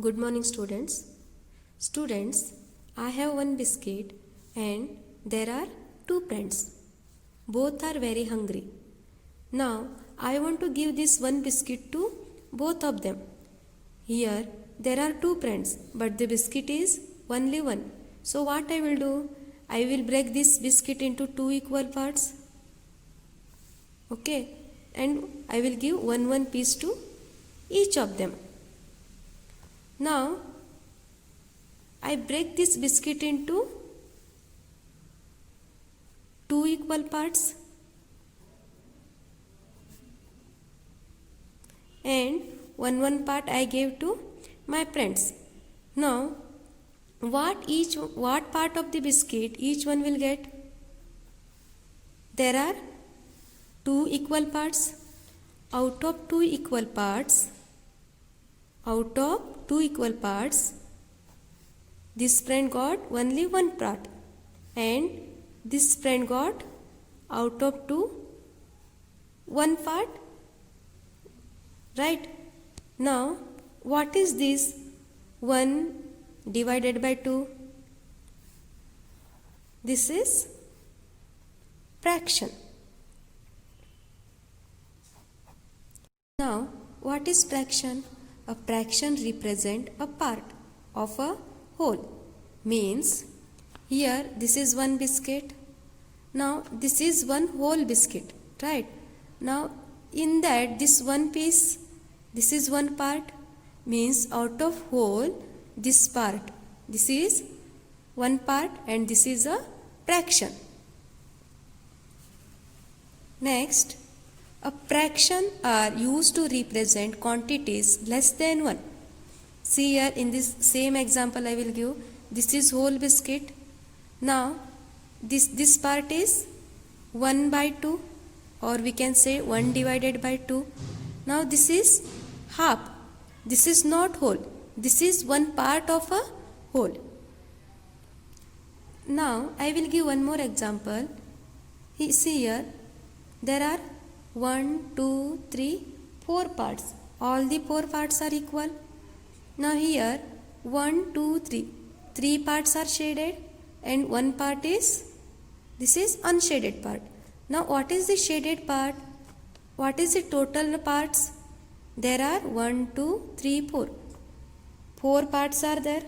Good morning, students. Students, I have one biscuit and there are two friends. Both are very hungry. Now, I want to give this one biscuit to both of them. Here, there are two friends, but the biscuit is only one. So, what I will do? I will break this biscuit into two equal parts. Okay, and I will give one piece to each of them. Now, I break this biscuit into two equal parts and one part I gave to my friends. Now, what part of the biscuit each one will get? There are two equal parts. Out of two equal parts, this friend got only one part and this friend got out of two one part, right? Now, what is this 1 divided by 2? This is fraction. Now, what is fraction? A fraction represents a part of a whole. Means, here this is one biscuit. Now, this is one whole biscuit, right? Now, in that this one piece, this is one part. Means, out of whole, this part. This is one part and this is a fraction. Next, a fraction are used to represent quantities less than 1. See here in this same example I will give. This is whole biscuit. Now this part is 1 by 2 or we can say 1 divided by 2. Now this is half. This is not whole. This is one part of a whole. Now I will give one more example. See here there are 1, 2, 3, 4 parts. All the 4 parts are equal. Now here 1, 2, 3. 3 parts are shaded and one part is, this is unshaded part. Now what is the shaded part? What is the total parts? There are 1, 2, 3, 4. 4 parts are there.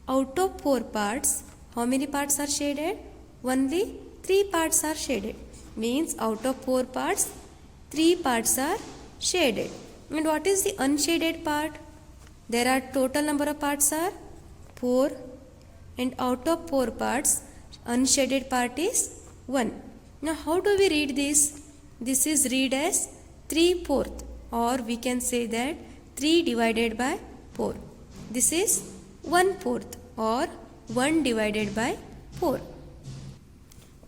Out of 4 parts, how many parts are shaded? Only 3 parts are shaded. Means out of 4 parts, 3 parts are shaded. And what is the unshaded part? There are total number of parts are 4 and out of 4 parts, unshaded part is 1. Now how do we read this? This is read as 3/4 or we can say that 3 divided by 4. This is 1/4 or 1 divided by 4.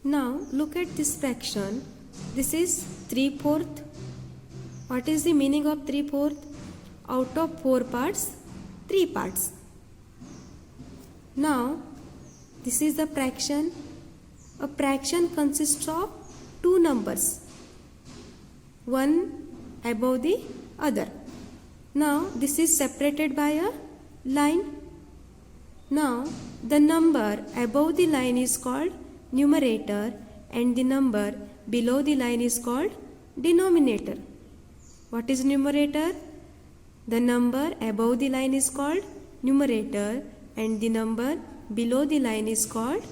Now look at this fraction. This is 3/4. What is the meaning of 3/4? Out of 4 parts, 3 parts. Now this is the fraction. A fraction consists of two numbers, one above the other. Now this is separated by a line. Now the number above the line is called numerator and the number below the line is called denominator. What is numerator? The number above the line is called numerator and the number below the line is called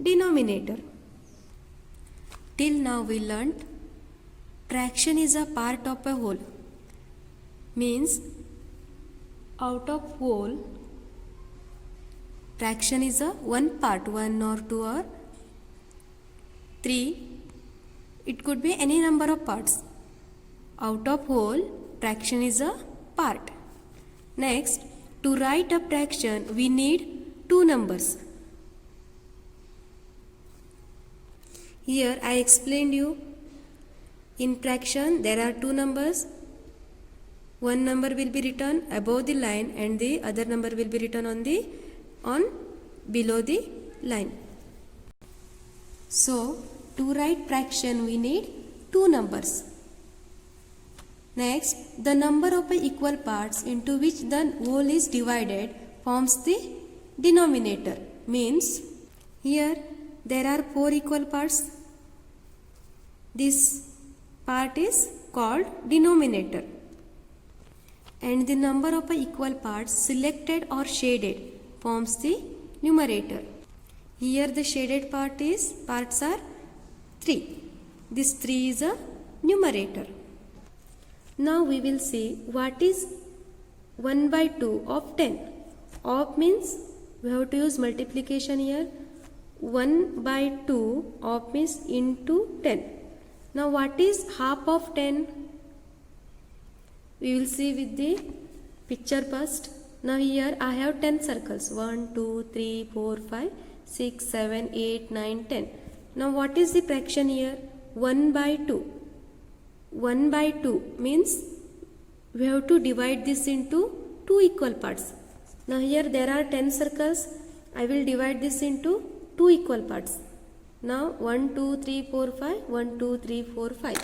denominator. Till now we learnt fraction is a part of a whole. Means out of whole, fraction is a one part, 1 or 2 or 3, it could be any number of parts. Out of whole, fraction is a part. Next, to write a fraction, we need two numbers. Here I explained you, in fraction there are two numbers. One number will be written above the line and the other number will be written on below the line. So, to write fraction we need two numbers. Next, the number of equal parts into which the whole is divided forms the denominator. Means here there are 4 equal parts. This part is called denominator. And the number of equal parts selected or shaded forms the numerator. Here the shaded parts are 3. This 3 is a numerator. Now we will see what is 1 by 2 of 10. Of means we have to use multiplication here. 1 by 2 of means into 10. Now what is half of 10? We will see with the picture first. Now here I have 10 circles. 1, 2, 3, 4, 5, 6, 7, 8, 9, 10. Now what is the fraction here? 1 by 2. 1 by 2 means we have to divide this into 2 equal parts. Now here there are 10 circles. I will divide this into 2 equal parts. Now 1, 2, 3, 4, 5. 1, 2, 3, 4, 5.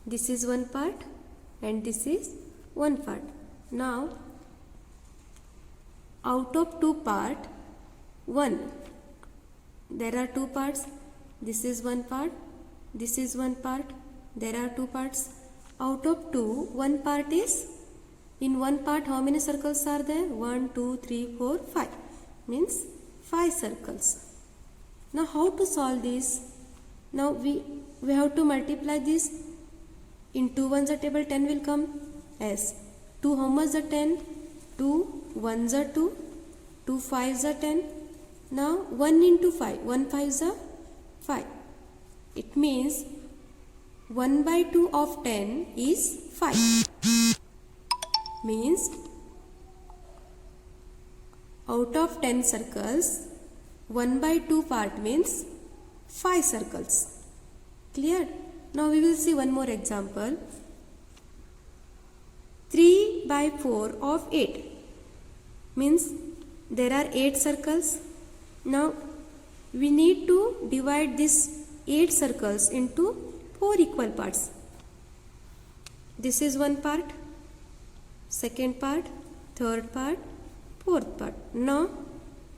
This is one part and this is one part. Now out of 2 part, 1. There are 2 parts. This is one part. This is one part. There are 2 parts. Out of 2, one part is, in one part how many circles are there? 1, 2, 3, 4, 5. Means 5 circles. Now how to solve this? Now we have to multiply this. In 2 ones the table 10 will come as 2 how much the 10? 2 1s are 2, 2 5s are 10. Now 1 into 5, 1 5s are 5. It means 1 by 2 of 10 is 5. Means out of 10 circles, 1 by 2 part means 5 circles. Clear? Now we will see one more example. 3 by 4 of 8 means there are 8 circles. Now we need to divide these 8 circles into 4 equal parts. This is one part, second part, third part, fourth part. Now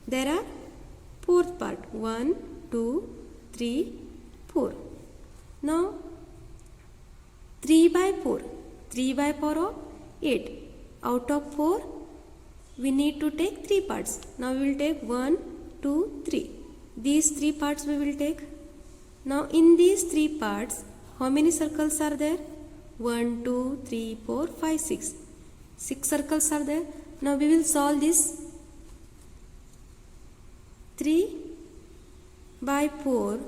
there are fourth part. 1, 2, 3, 4. Now 3 by 4. 3 by 4 of 8. Out of 4 we need to take 3 parts. Now we will take 1, 2, 3. These 3 parts we will take. Now in these 3 parts how many circles are there? 1, 2, 3, 4, 5, 6. 6 circles are there. Now we will solve this. 3 by 4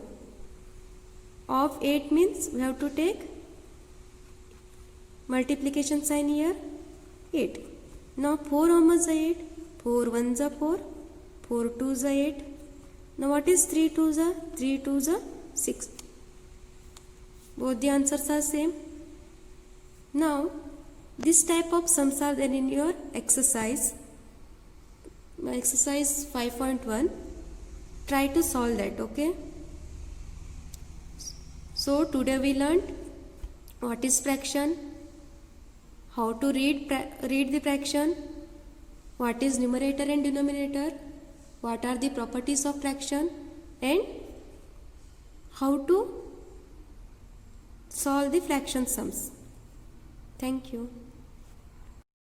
of 8 means we have to take multiplication sign here. 8. Now 4 how much is 8? 4 1s are 4. 4 2s are 8. Now what is 3 2s are? 3 2s are 6. Both the answers are same. Now this type of sums are there in your exercise. Exercise 5.1. Try to solve that, okay? So today we learned what is fraction, how to read the fraction, what is numerator and denominator, what are the properties of fraction, and how to solve the fraction sums. Thank you.